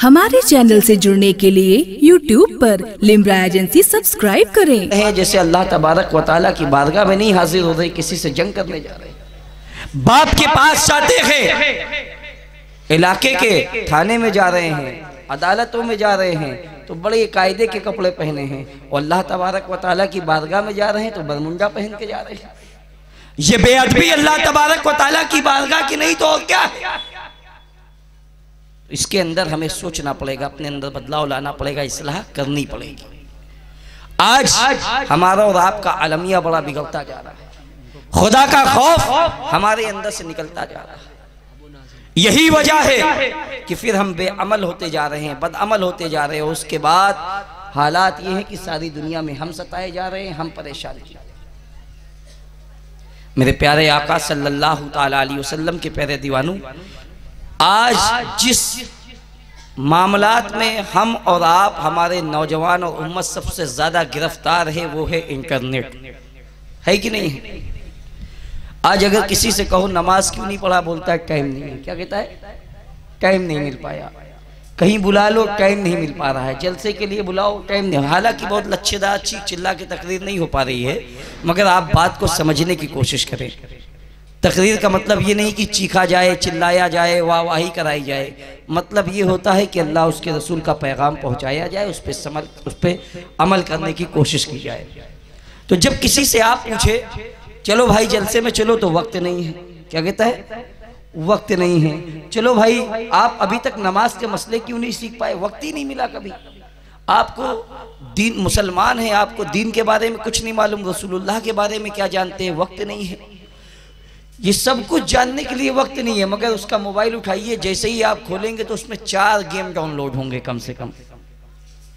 हमारे चैनल से जुड़ने के लिए YouTube पर लिम्रा एजेंसी सब्सक्राइब करें। जैसे अल्लाह तबारक व तआला की बारगाह में नहीं हाजिर हो रहे, किसी से जंग करने जा रहे, बाप के पास जाते हैं, इलाके के थाने में जा रहे हैं, अदालतों में जा रहे हैं तो बड़े कायदे के कपड़े पहने हैं, और अल्लाह तबारक व तआला की बारगाह में जा रहे हैं तो बरमुंडा पहन के जा रहे हैं। ये बेअदबी अल्लाह तबारक व तआला की बारगाह की नहीं तो और क्या है? इसके अंदर हमें सोचना पड़ेगा, अपने अंदर बदलाव लाना पड़ेगा, इस्लाह करनी पड़ेगी। आज हमारा और आपका अलमिया बड़ा बिगड़ता जा रहा है, खुदा का खौफ हमारे अंदर से निकलता जा रहा है। यही वजह है कि फिर हम बेअमल होते जा रहे हैं, बदअमल होते जा रहे हैं। उसके बाद हालात ये है कि सारी दुनिया में हम सताए जा रहे हैं, हम परेशान किए। मेरे प्यारे आका सल्लल्लाहु ताला अलैहि वसल्लम के प्यारे दीवानों, आज जिस मामलात में हम और आप, हमारे नौजवान और उम्मत सबसे ज्यादा गिरफ्तार है वो है इंटरनेट, है कि नहीं है? आज अगर किसी से कहो नमाज क्यों नहीं पढ़ा, बोलता है टाइम नहीं है। क्या कहता है? टाइम नहीं मिल पाया। कहीं बुला लो, टाइम नहीं मिल पा रहा है। जलसे के लिए बुलाओ, टाइम नहीं। हालांकि बहुत लच्छेदार चीख चिल्ला की तकरीर नहीं हो पा रही है, मगर आप बात को समझने की कोशिश करें। तकरीर का मतलब ये नहीं कि चीखा जाए, चिल्लाया जाए, वाहवाही कराई जाए। मतलब ये होता है कि अल्लाह उसके रसूल का पैगाम पहुंचाया जाए, उस पर अमल करने की कोशिश की जाए। तो जब किसी से आप पूछे चलो भाई जलसे में चलो, तो वक्त नहीं है। क्या कहता है? वक्त नहीं है। चलो भाई आप अभी तक नमाज के मसले क्यों नहीं सीख पाए? वक्त ही नहीं मिला कभी। आपको दीन, मुसलमान है, आपको दीन के बारे में कुछ नहीं मालूम, रसूलुल्लाह के बारे में क्या जानते हैं? वक्त नहीं है। ये सब कुछ जानने के लिए वक्त नहीं है, मगर उसका मोबाइल उठाइए, जैसे ही आप खोलेंगे तो उसमें 4 गेम डाउनलोड होंगे कम से कम।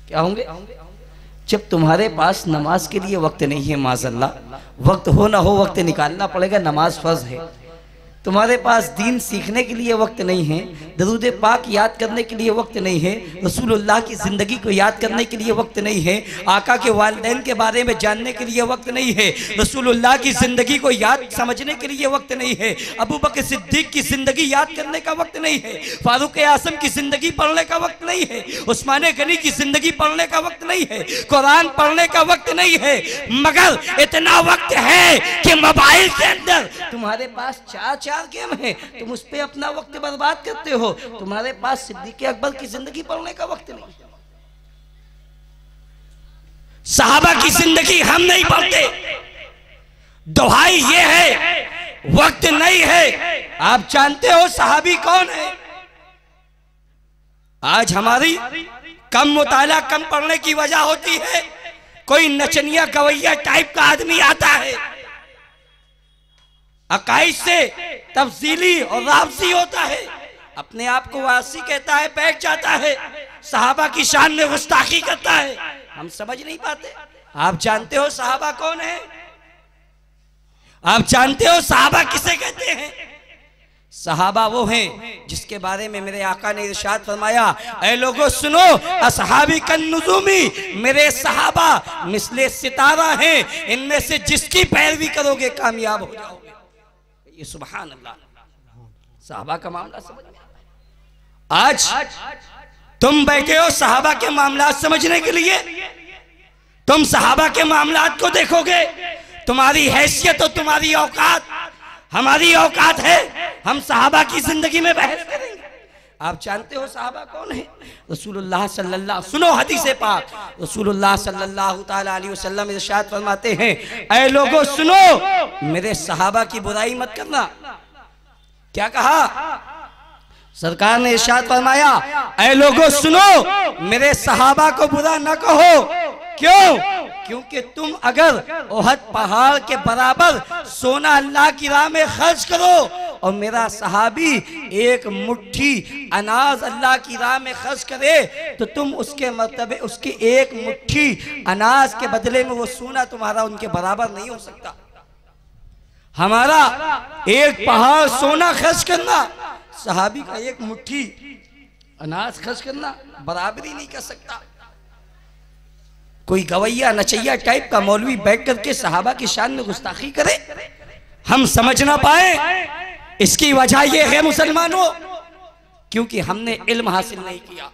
क्या होंगे? जब तुम्हारे पास नमाज के लिए वक्त नहीं है, माज़अल्लाह, वक्त हो ना हो वक्त निकालना पड़ेगा, नमाज फर्ज है। तुम्हारे पास दीन सीखने के लिए वक्त नहीं है, दरूद पाक याद करने के लिए वक्त नहीं है, रसूलुल्लाह की ज़िंदगी को याद करने के लिए वक्त नहीं है, आका के वालिदैन के बारे में जानने के लिए वक्त नहीं है, रसूलुल्लाह की ज़िंदगी को याद समझने के लिए वक्त नहीं है, अबू बकर सिद्दीक की ज़िंदगी याद करने का वक्त नहीं है, फारूक आज़म की ज़िंदगी पढ़ने का वक्त नहीं है, उस्मान गनी की ज़िंदगी पढ़ने का वक्त नहीं है, कुरान पढ़ने का वक्त नहीं है। मगर इतना वक्त है कि मोबाइल के अंदर तुम्हारे पास 4 गेम है, तुम उस पे अपना वक्त बर्बाद करते हो। तुम्हारे पास सिद्दीक़ अकबर की जिंदगी पढ़ने का वक्त नहीं, सहाबा की जिंदगी हम नहीं पढ़ते। दुहाई ये है, वक्त नहीं है। आप जानते हो सहाबी कौन है? आज हमारी कम मुताला, कम पढ़ने की वजह होती है, कोई नचनिया गवैया टाइप का आदमी आता है, अकाइद से तफसीली और राबसी होता है, अपने आप को वासी कहता है, बैठ जाता है, सहाबा की शान में गुस्ताखी करता है। हम समझ नहीं पाते। आप जानते हो सहाबा कौन है? आप जानते हो सहाबा किसे कहते हैं? सहाबा वो हैं जिसके बारे में मेरे आका ने इरशाद फरमाया, ऐ लोगों सुनो, असहाबी कन नुजूमी, मेरे सहाबा मिसले सितारा हैं, इनमें से जिसकी पैरवी करोगे कामयाब हो जाओगे। ये सुभान अल्लाह, सहाबा का मामला समझ में। आज तुम बैठे हो सहाबा के मामला समझने के लिए, तुम सहाबा के मामलात को देखोगे, तुम्हारी हैसियत और तुम्हारी औकात, हमारी औकात है, हम सहाबा की जिंदगी में बहस करेंगे। आप जानते हो सहाबा कौन है? रसूलुल्लाह सल्लल्लाहु, सुनो हदीस पाक, रसूलुल्लाह सल्लल्लाहु ताला अलैहि वसल्लम इरशाद फरमाते हैं, ऐ लोगों सुनो, मेरे सहाबा की बुराई मत करना। क्या कहा? सरकार ने इरशाद फरमाया, ऐ लोगों सुनो, मेरे सहाबा को बुरा न कहो। क्यों? क्योंकि तुम अगर ओहद पहाड़ के बराबर सोना अल्लाह की राह में खर्च करो और मेरा सहाबी एक मुट्ठी अनाज अल्लाह की राह में खर्च करे, तो तुम उसके मर्तबे, उसकी एक मुट्ठी अनाज के बदले में वो सोना तुम्हारा उनके बराबर नहीं हो सकता। हमारा एक पहाड़ सोना खर्च करना, सहाबी का एक मुट्ठी अनाज खर्च करना बराबरी नहीं कर सकता। कोई गवैया नचैया टाइप का मौलवी बैठ करके सहाबा की शान में गुस्ताखी करे, हम समझ ना पाए। इसकी वजह यह है मुसलमानों, क्योंकि हमने इल्म हासिल नहीं किया।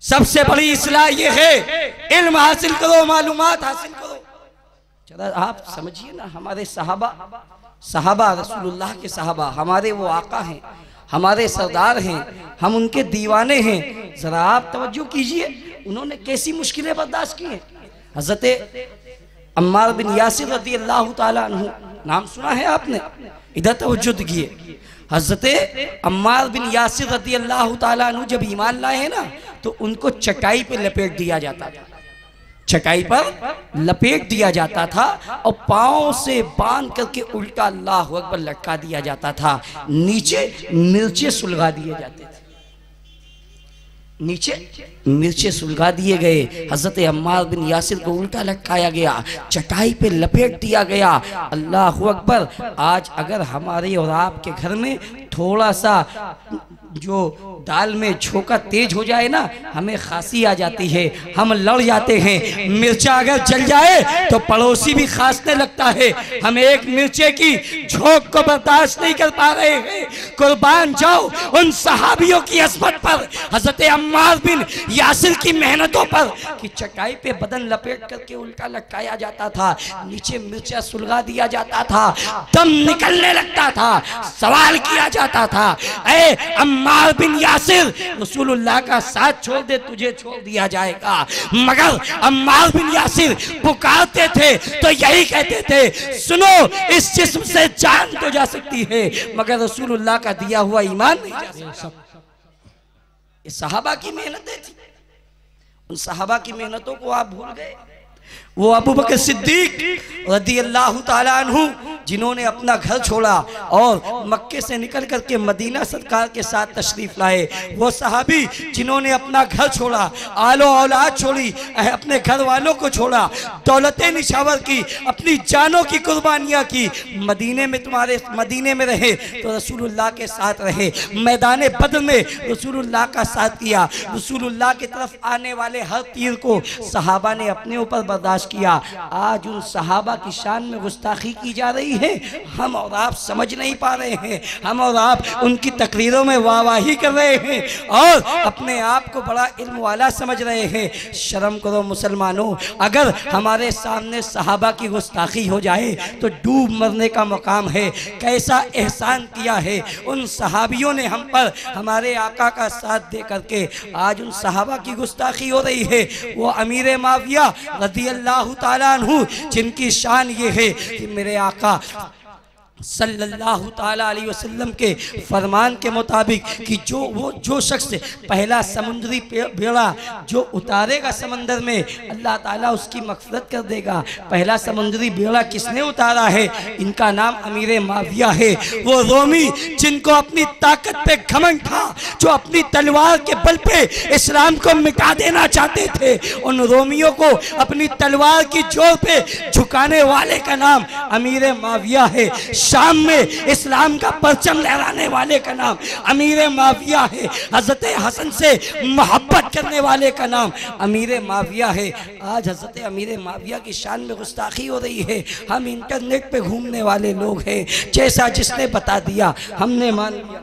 सबसे बड़ी इस्लाह ये है, इल्म हासिल करो, मालूमात हासिल करो। चला आप समझिए ना, हमारे सहाबा रसूलुल्लाह के सहाबा हमारे वो आका हैं, हमारे सरदार हैं, हम उनके दीवाने हैं। जरा आप तवज्जो कीजिए, उन्होंने कैसी मुश्किलें बर्दाश्त की हैं। हजरत अम्मार बिन यासिर रज़ियल्लाहु ताला अन्हु, नाम सुना है आपने? इधर तवज्जो कीजिए। हजरत अम्मार बिन यासिर रज़ियल्लाहु ताला अन्हु जब ईमान लाए हैं ना, तो उनको चटाई पे लपेट दिया जाता था, चटाई पर लपेट दिया जाता था और पाँव से बांध करके उल्टा अल्लाहु अकबर लटका दिया जाता था। नीचे मिर्चे सुलगा दिए जाते थे, नीचे मिर्चे सुलगा दिए गए। हजरत अम्मार बिन यासिर को उल्टा लटकाया गया, चटाई पे लपेट दिया गया। अल्लाहु अकबर। आज अगर हमारे और आपके घर में थोड़ा सा जो दाल में झोंका तेज हो जाए ना, हमें खांसी आ जाती है, हम लड़ जाते हैं। मिर्चा अगर जल जाए तो पड़ोसी भी खांसने लगता है। हम एक मिर्चे की झोंक को बर्दाश्त नहीं कर पा रहे हैं। कुर्बान जाओ उन सहाबियों की अस्मत पर, हजरत अम्मार बिन यासिर की मेहनतों पर, कि चटाई पे बदन लपेट करके उल्टा लटकाया जाता था, नीचे मिर्चा सुलगा दिया जाता था, दम निकलने लगता था। सवाल किया जाता था, ऐ अम्मार बिन यासिर, रसूलुल्लाह का साथ छोड़ दे, तुझे छोड़ दिया जाएगा। मगर अम्मार बिन यासिर पुकारते थे तो यही कहते थे, सुनो इस जिस्म से जान तो जा सकती है मगर रसूलुल्लाह का दिया हुआ ईमान नहीं जा सकता। ये सहाबा की मेहनतें थी, उन सहाबा की मेहनतों को आप भूल गए। वो अबू बकर सिद्दीक रज़ियल्लाहु ताला अन्हु, जिन्होंने अपना घर छोड़ा और मक्के से निकल करके मदीना सरकार के साथ तशरीफ लाए। वो सहाबी जिन्होंने अपना घर छोड़ा, आलो औलाद छोड़ी, अपने घर वालों को छोड़ा, दौलतें निछावर की, अपनी जानों की कुर्बानियाँ की, मदीने में रहे तो रसूलुल्लाह के साथ रहे। मैदान बद्र में रसूलुल्लाह का साथ किया। रसूलुल्लाह की तरफ आने वाले हर तीर को सहाबा ने अपने ऊपर बर्दाश्त किया। आज उन सहाबा की शान में गुस्ताखी की जा रही है, हम और आप समझ नहीं पा रहे हैं। हम और आप उनकी तकरीरों में वाहवाही कर रहे हैं और अपने आप को बड़ा इल्म वाला समझ रहे हैं। शर्म करो मुसलमानों, अगर हमारे सामने सहाबा की गुस्ताखी हो जाए तो डूब मरने का मकाम है। कैसा एहसान किया है उन सहाबियों ने हम पर, हमारे आका का साथ दे करके। आज उन सहाबा की गुस्ताखी हो रही है। वो अमीर माविया रज़ियल्लाहु ताला अन्हु, जिनकी शान ये है कि मेरे आका सल्लल्लाहु ताला अलैहि वसल्लम के फरमान के मुताबिक कि जो शख्स पहला समुद्री बेड़ा जो उतारेगा समंदर में, अल्लाह ताला उसकी मग़फ़िरत कर देगा। पहला समुद्री बेड़ा किसने उतारा है? इनका नाम अमीर माविया है। वो रोमी जिनको अपनी ताकत पे घमंड था, जो अपनी तलवार के बल पे इस्लाम को मिटा देना चाहते थे, उन रोमियों को अपनी तलवार की जोर पे झुकाने वाले का नाम अमीर माविया है। शाम में इस्लाम का परचम लहराने वाले का नाम अमीर माविया है। हजरत हसन से मोहब्बत करने वाले का नाम अमीर माविया है। आज हजरत अमीर माविया की शान में गुस्ताखी हो रही है। हम इंटरनेट पे घूमने वाले लोग हैं, जैसा जिसने बता दिया हमने मान लिया।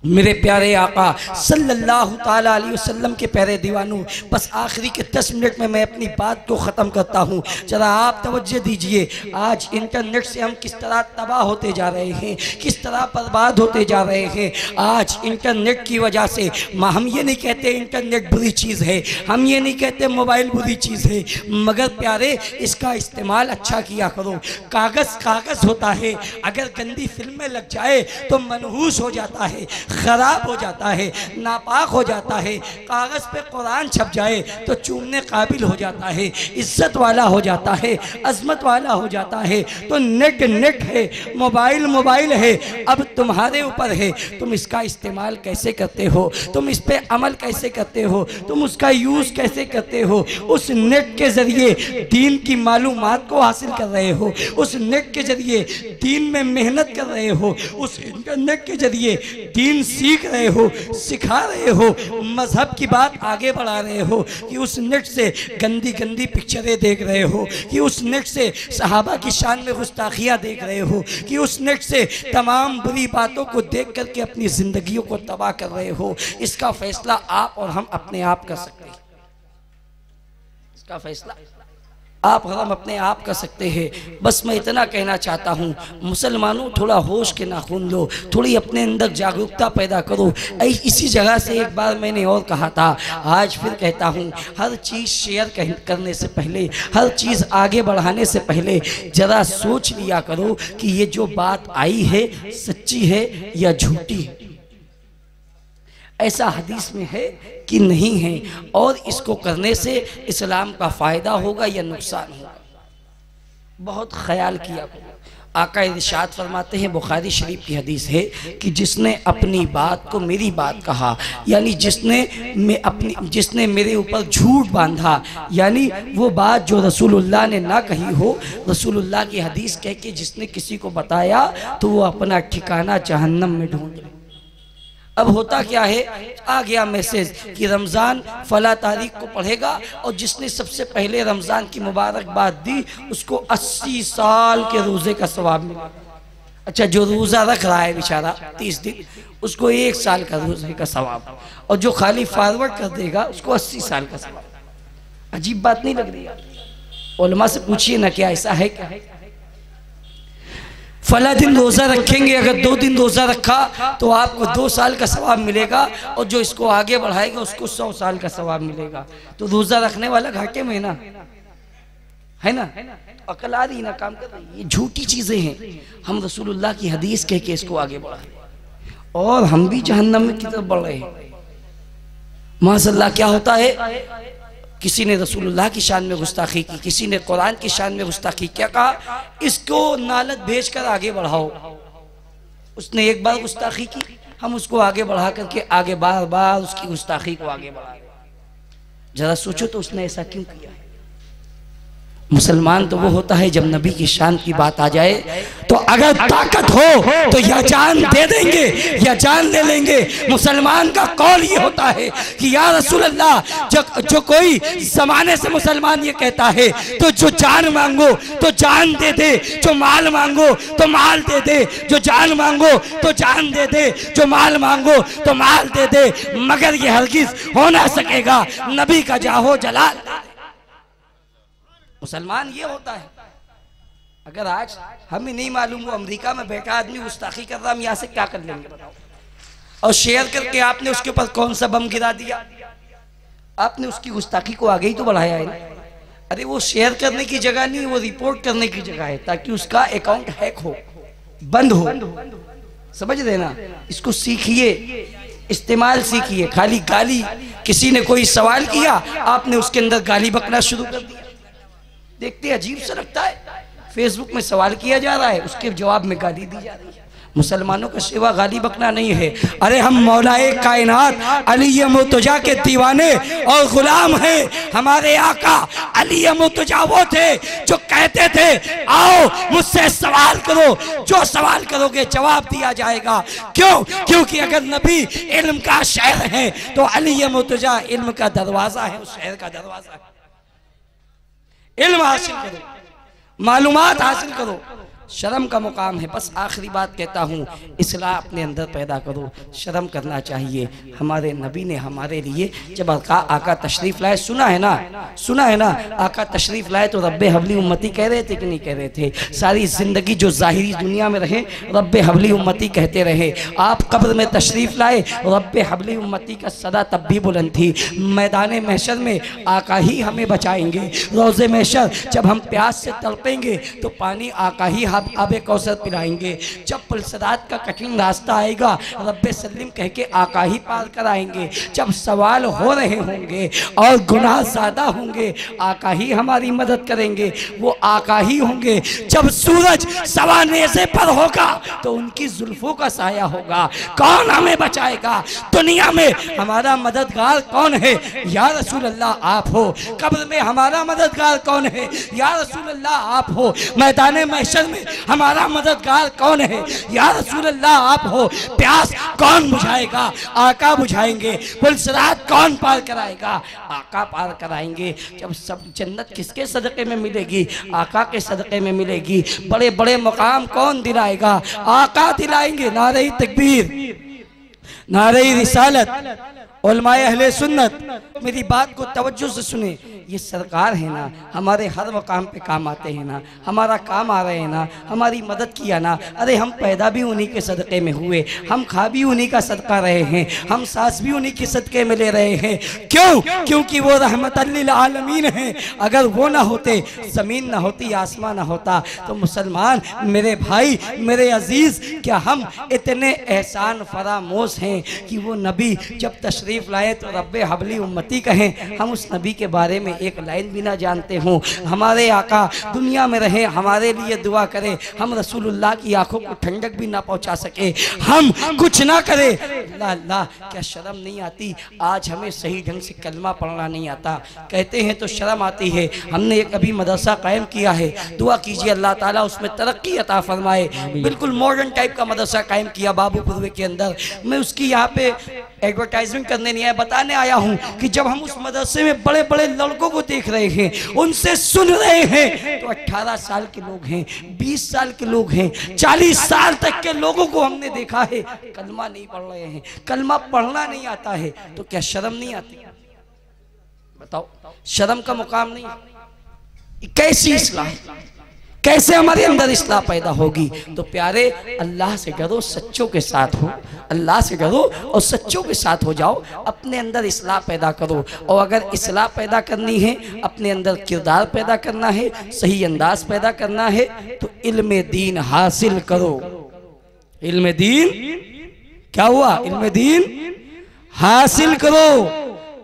मेरे प्यारे आका सल्लल्लाहु ताला अलैहि वसल्लम के प्यारे दीवानों, बस आखिरी के 10 मिनट में मैं अपनी बात को ख़त्म करता हूँ। ज़रा आप तवज्जो दीजिए। आज इंटरनेट से हम किस तरह तबाह होते जा रहे हैं, किस तरह बर्बाद होते जा रहे हैं। आज इंटरनेट की वजह से हम ये नहीं कहते इंटरनेट बुरी चीज़ है, हम ये नहीं कहते मोबाइल बुरी चीज़ है, मगर प्यारे इसका इस्तेमाल अच्छा किया करो। कागज़ होता है, अगर गंदी फिल्म में लग जाए तो मनहूस हो जाता है, खराब हो जाता है, नापाक हो जाता है। कागज़ पे कुरान छप जाए तो चूमने काबिल हो जाता है, इज्जत वाला हो जाता है, अजमत वाला हो जाता है। तो नेट है, मोबाइल है, अब तुम्हारे ऊपर है, तुम इसका इस्तेमाल कैसे करते हो, तुम इस पर अमल कैसे करते हो, तुम उसका यूज़ कैसे करते हो। उस नेट के ज़रिए दीन की मालूमात को हासिल कर रहे हो, उस नेट के ज़रिए दीन में मेहनत कर रहे हो, उस इंटरनेट के ज़रिए दीन दीन सीख रहे हो, सिखा रहे हो, मजहब की बात आगे बढ़ा रहे हो, कि उस नेट से गंदी गंदी पिक्चरें देख रहे हो, कि उस नेट से सहाबा की शान में गुस्ताखियाँ देख रहे हो, कि उस नेट से तमाम बुरी बातों को देख करके अपनी ज़िंदगियों को तबाह कर रहे हो, इसका फैसला आप और हम अपने आप कर सकते हैं। इसका फैसला आप और हम अपने आप कर सकते हैं। बस मैं इतना कहना चाहता हूँ, मुसलमानों थोड़ा होश के नाखून लो, थोड़ी अपने अंदर जागरूकता पैदा करो। इसी जगह से एक बार मैंने और कहा था, आज फिर कहता हूँ, हर चीज़ शेयर करने से पहले, हर चीज़ आगे बढ़ाने से पहले ज़रा सोच लिया करो कि ये जो बात आई है सच्ची है या झूठी है, ऐसा हदीस में है कि नहीं है, और इसको करने से इस्लाम का फ़ायदा होगा या नुकसान होगा। बहुत ख्याल किया करो। आका इरशाद फरमाते हैं, बुखारी शरीफ की हदीस है कि जिसने अपनी बात को मेरी बात कहा, यानी जिसने मेरे ऊपर झूठ बांधा, यानी वो बात जो रसूलुल्लाह ने ना कही हो, रसूलुल्लाह की हदीस कह के जिसने किसी को बताया तो वो अपना ठिकाना जहन्नम में ढूंढ ले। अब होता क्या है, आ गया मैसेज कि रमज़ान फला तारीख को पढ़ेगा, और जिसने सबसे पहले रमज़ान की मुबारकबाद दी उसको 80 साल के रोज़े का सवाब मिला। अच्छा, जो रोज़ा रख रहा है बेचारा 30 दिन, उसको 1 साल का रोज़े का सवाब, और जो खाली फॉरवर्ड कर देगा उसको 80 साल का सवाब। अजीब बात नहीं लग रही? उलमा से पूछिए ना, क्या ऐसा है क्या? फला दिन रोज़ा रखेंगे, अगर 2 दिन रोज़ा रखा तो आपको 2 साल का सवाब मिलेगा, और जो इसको आगे बढ़ाएगा उसको 100 साल का सवाब मिलेगा। तो रोज़ा रखने वाला घाटे में ना है ना, अकल आ रही ना, काम कर रही। ये झूठी चीज़ें हैं। हम रसूलुल्लाह की हदीस कह के इसको आगे बढ़ाए और हम भी जहन्नम की तरफ बढ़ रहे हैं। माशअल्लाह, क्या होता है, किसी ने रसूलुल्लाह की शान में गुस्ताखी की, किसी ने कुरान की शान में गुस्ताखी, क्या कहा, इसको नालत भेजकर आगे बढ़ाओ। उसने एक बार गुस्ताखी की, हम उसको आगे बढ़ा करके आगे बार बार उसकी गुस्ताखी को आगे बढ़ा रहे। जरा सोचो तो उसने ऐसा क्यों किया? मुसलमान तो वो होता है जब नबी की शान की बात आ जाए तो अगर ताकत हो तो या जान दे देंगे या जान ले लेंगे। मुसलमान का कौल ये होता है कि या रसूल अल्लाह, जो कोई जमाने से मुसलमान ये कहता है तो जो जान मांगो तो जान दे दे, जो माल मांगो तो माल दे दे, जो जान मांगो तो जान दे दे, जो माल मांगो तो माल दे दे, मगर ये हरगिज हो ना सकेगा नबी का जाहो जलाल। मुसलमान ये होता है। अगर आज हमें नहीं मालूम वो अमेरिका में बैठा आदमी गुस्ताखी कर रहा, हम यहाँ से क्या कर लेंगे बताओ? और शेयर करके आपने उसके ऊपर कौन सा बम गिरा दिया? आपने उसकी गुस्ताखी को आगे ही तो बढ़ाया है ना। अरे वो शेयर करने की जगह नहीं, वो रिपोर्ट करने की जगह है, ताकि उसका अकाउंट हैक हो, बंद हो। समझ रहे ना? इसको सीखिए, इस्तेमाल सीखिए। खाली गाली, किसी ने कोई सवाल किया आपने उसके अंदर गाली बकना शुरू कर दिया। देखते अजीब सा लगता है, फेसबुक में सवाल किया जा रहा है, उसके जवाब में गाली दी जा रही है। मुसलमानों का सेवा गाली बकना नहीं है। अरे हम मौलाए कायनात अली मुर्तजा के दीवाने और गुलाम हैं। हमारे आका अली मुर्तजा वो थे जो कहते थे आओ मुझसे सवाल करो, जो सवाल करोगे जवाब दिया जाएगा। क्यों? क्योंकि अगर नबी इल्म का शहर है तो अली मुर्तजा इल्म का दरवाजा है, उस शहर का दरवाजा है। इल्म हासिल करो, मालूमात हासिल करो, शर्म का मुकाम है। बस आखिरी बात कहता हूँ, इस्लाह अपने अंदर पैदा करो, शर्म करना चाहिए। हमारे नबी ने हमारे लिए जब आका तशरीफ़ लाए, सुना है ना, आका तशरीफ़ लाए तो रब्बे हबली उम्मती कह रहे थे कि नहीं कह रहे थे? सारी ज़िंदगी जो ज़ाहिरी दुनिया में रहे रब्बे हबली उम्मती कहते रहे। आप कब्र में तशरीफ़ लाए, रब्बे हबली उम्मती का सदा तब भी बुलंद थी। मैदान महशर में आका ही हमें बचाएंगे। रोज़े महशर जब हम प्यास से तड़पेंगे तो पानी आका ही आबे कौसर पिलाएंगे। जब पुलसरात का कठिन रास्ता आएगा रब्बे सल्लिम कह के आका ही पार कराएंगे। जब सवाल हो रहे होंगे और गुनाह ज़्यादा होंगे आका ही हमारी मदद करेंगे, वो आका ही होंगे। जब सूरज सवा नेज़े पर होगा तो उनकी जुल्फों का साया होगा। कौन हमें बचाएगा? दुनिया में हमारा मददगार कौन है? या रसूल अल्लाह आप हो। कब्र में हमारा मददगार कौन है? या रसूल अल्लाह आप हो। मैदान महशर में हमारा मददगार कौन है? या रसूल अल्लाह आप हो। प्यास कौन बुझाएगा? आका बुझाएंगे। पुलसरात कौन पार कराएगा? आका पार कराएंगे। जब सब जन्नत किसके सदक़े में मिलेगी? आका के सदक़े में मिलेगी। बड़े बड़े मकाम कौन दिलाएगा? आका दिलाएंगे। नारे तकबीर, नारे रिसालत, उलमाए अहले सुन्नत। मेरी बात को तवज्जो से सुने। ये सरकार है ना, हमारे हर मकाम पे काम आते हैं ना, हमारा काम आ रहे हैं ना, हमारी मदद किया ना। अरे हम पैदा भी उन्हीं के सदक़े में हुए, हम खा भी उन्हीं का सदका रहे हैं, हम सांस भी उन्हीं के सदक़े में ले रहे हैं। क्यों? क्योंकि वो रहमतल लिल आलमीन हैं। अगर वो ना होते, ज़मीन ना होती, आसमान ना होता, तो मुसलमान मेरे भाई, मेरे अजीज़, क्या हम इतने एहसान फरामोश हैं कि वो नबी जब तशरीफ़ लाए तो रब्बे हबली उम्मती कहें? हम उस नबी के बारे में एक लाइन भी ना जानते हों। हमारे आका दुनिया में रहे, हमारे लिए दुआ करें, हम रसूलुल्लाह की आंखों को ठंडक भी ना पहुंचा सके, हम कुछ ना करें। अल्लाह अल्लाह, क्या शर्म नहीं आती? आज हमें सही ढंग से कलमा पढ़ना नहीं आता, कहते हैं तो शर्म आती है। हमने एक अभी मदरसा कायम किया है, दुआ कीजिए अल्लाह ताला उसमें तरक्की अता फरमाए। बिल्कुल मॉडर्न टाइप का मदरसा कायम किया बाबूपुरवे के अंदर। मैं उसकी यहाँ पे एडवर्टाइजमेंट करने नहीं आया, बताने आया हूँ कि जब हम उस मदरसे में बड़े बड़े लड़कों को देख रहे हैं, उनसे सुन रहे हैं, तो 18 साल के लोग हैं, 20 साल के लोग हैं, 40 साल तक के लोगों को हमने देखा है कलमा नहीं पढ़ रहे हैं, कलमा पढ़ना नहीं आता है। तो क्या शर्म नहीं आती? बताओ, शर्म का मुकाम नहीं? कैसी इस्लाह, कैसे हमारे अंदर इस्लाह पैदा होगी? तो प्यारे, अल्लाह से डरो, सच्चों के साथ हो, अल्लाह से डरो और सच्चों के साथ हो जाओ। अपने अंदर इस्लाह पैदा करो। और अगर इस्लाह पैदा करनी है, अपने अंदर किरदार पैदा करना है, सही अंदाज पैदा करना है, तो इल्म दीन हासिल करो। इल्म दीन क्या हुआ? इल्म दीन हासिल करो।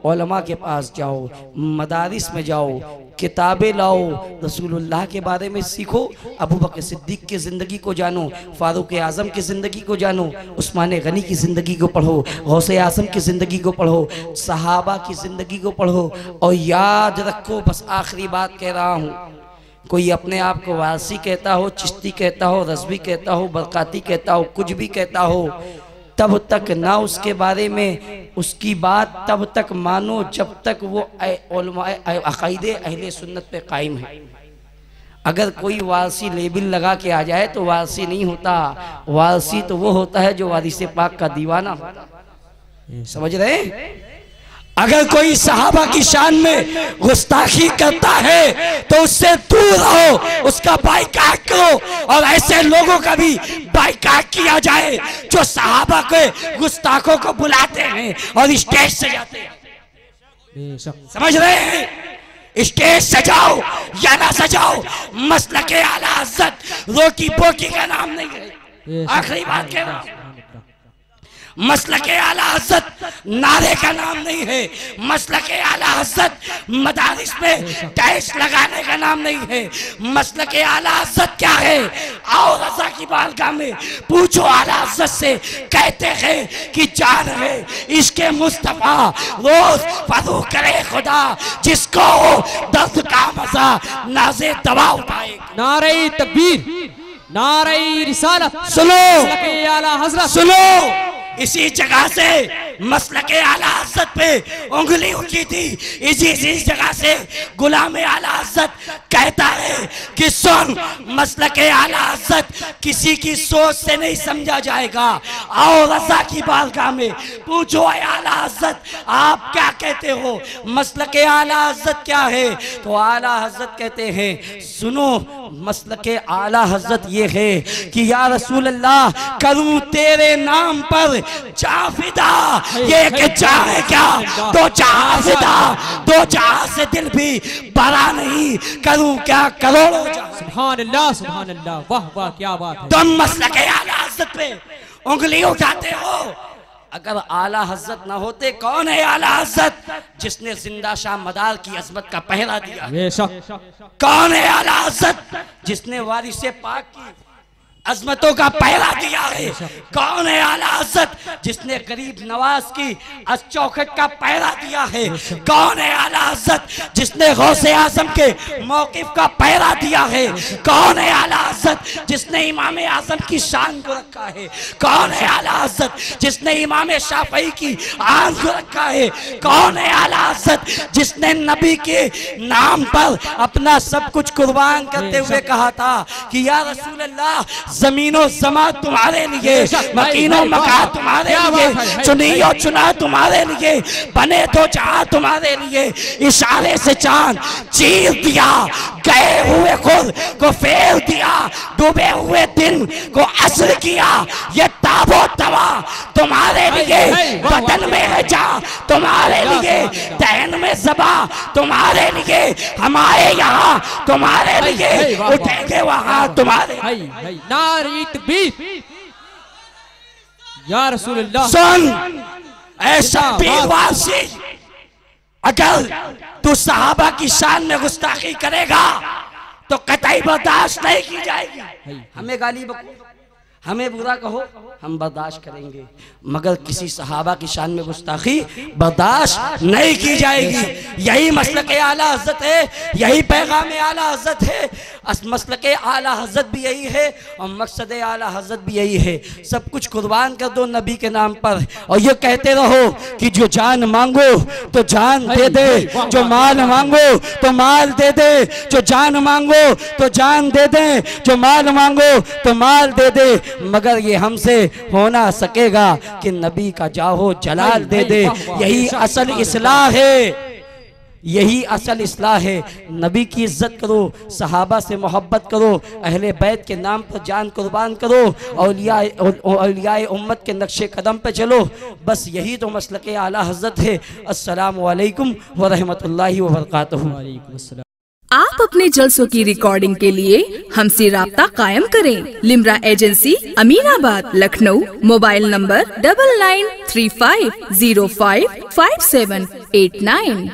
उलमा के पास जाओ, मदारिस में जाओ, किताबें लाओ, रसूलुल्लाह के बारे में सीखो, अबू बकर सिद्दीक की ज़िंदगी को जानो, फारूक आज़म की ज़िंदगी को जानो, उस्मान गनी की ज़िंदगी को पढ़ो, गौसे आज़म की ज़िंदगी को पढ़ो, सहाबा की ज़िंदगी को पढ़ो। और याद रखो, बस आखिरी बात कह रहा हूँ, कोई अपने आप को वासी कहता हो, चिश्ती कहता हो, रज़वी कहता हो, बरकाती कहता हो, कुछ भी कहता हो, तब तक ना उसके बारे में उसकी बात तब तक मानो जब तक वो अक़ीदे अहले सुन्नत पे कायम है। अगर कोई वारसी लेबिल लगा के आ जाए तो वारसी नहीं होता। वारसी तो वो होता है जो वारिसे पाक का दीवाना होता। समझ रहे? अगर कोई सहाबा की शान में गुस्ताखी करता है तो उससे दूर रहो, उसका बाइकाट करो। और ऐसे लोगों का भी बाइकाट किया जाए जो सहाबा के गुस्ताखों को बुलाते हैं और स्टेज सजाते हैं। समझ रहे हैं? स्टेज सजाओ या ना सजाओ, मसलके आला हज़रत रोटी पोटी का नाम नहीं है। आखिरी बात कह रहा हूं, मसलके आला हज़रत नारे का नाम नहीं है। मसलके आला हज़रत मदारिस में टैक्स लगाने का नाम नहीं है। मसलके आला हज़रत क्या है? आओ रज़ा की बारगाह में पूछो आला हज़रत से। कहते हैं कि जान है इसके मुस्तफ़ा रोज फरू करे खुदा, जिसको दर्द का मजा नाज़े दवा उठाए। नारे तकबीर, नारे रिसालत। सुनो आला हज़रत, सुनो, इसी जगह से मसलके आला हज़रत पे उंगली उठी थी। इसी जगह से गुलाम आला हज़रत कहता है कि सुन, मसलके आला हज़रत किसी की सोच से नहीं समझा जाएगा। आओ रज़ा की बारगाह में पूछो आला हज़रत आप क्या कहते हो, मसलके आला हज़रत क्या है? तो आला हज़रत कहते हैं, सुनो, मसलके आला हज़रत ये है कि या रसूल अल्लाह, करूं तेरे नाम पर जाफिदा। ये एक जहाँ है क्या? दो जहाँ फिदा, दो जहाँ से दिल भी बड़ा नहीं, करूं क्या करोड़ों जहाँ। सुभान अल्लाह, सुभान अल्लाह, वाह वाह, क्या बात है। तुम मसलके आला हज़रत पे उंगली उठाते हो। अगर आला हज़रत ना होते, कौन है आला हज़रत? जिसने जिंदा शाह मदार की अजमत का पहरा दिया। बेशक। कौन है आला हज़रत? जिसने वारिसे पाक की अजमतों का पहरा दिया है। कौन है आला हज़रत जिसने गरीब नवाज की चौखट का पहरा दिया है? कौन है आला हज़रत जिसने गौसे आज़म के मौक़िफ़ का पहरा दिया है? कौन है आला हज़रत जिसने इमाम आज़म की शान को रखा है? कौन है आला हज़रत जिसने इमाम शाफ़ई की आन को रखा है? कौन है आला हज़रत जिसने नबी के नाम पर अपना सब कुछ कुर्बान करते हुए कहा था कि या रसूल अल्लाह, ज़मीनो ज़मा तुम्हारे लिए, मकीनो मका तुम्हारे लिए, चुनी और चुना तुम्हारे लिए, बने तो जहां तुम्हारे लिए। इशारे से चांद चीर दिया, गए हुए खुद को फेर दिया, डूबे हुए दिन को असर किया। ये ताबो तवा तुम्हारे लिए, बदन में है जा तुम्हारे लिए, तहन में ज़बा तुम्हारे लिए, हमारे यहाँ तुम्हारे लिए, उठेंगे वहाँ तुम्हारे। नारे तकबीर या रसूल अल्लाह। सुन ऐसा बेवासी, अगर तू सहाबा की शान में गुस्ताखी करेगा तो कतई बर्दाश्त नहीं की जाएगी। हमें गाली बको, हमें बुरा कहो, हम बर्दाश्त करेंगे, मगर किसी सहाबा की शान में गुस्ताखी बर्दाश्त नहीं की जाएगी। यही मसलक आला हज़रत है, यही पैगाम आला हज़रत है। मसलक आला हज़रत भी यही है और मकसद आला हज़रत भी यही है। सब कुछ कुर्बान कर दो नबी के नाम पर और ये कहते रहो कि जो जान मांगो तो जान दे दे, जो माल मांगो तो माल दे दे, जो जान मांगो तो जान दे दे, जो माल मांगो तो माल दे दे, मगर ये हमसे हो ना सकेगा कि नबी का जाहो जलाल दे दे। यही असल इस्लाह है, यही असल इस्लाह है। नबी की इज्जत करो, सहाबा से मोहब्बत करो, अहले बैत के नाम पर जान कुर्बान करो, औलियाए उम्मत के नक्शे कदम पे चलो। बस यही तो मसलक आला हज़रत है। अस्सलामु अलैकुम व रहमतुल्लाहि व बरकातहू। आप अपने जलसों की रिकॉर्डिंग के लिए हमसे राब्ता कायम करें। Limra agency, Aminabad, Lucknow. Mobile number 9935055789।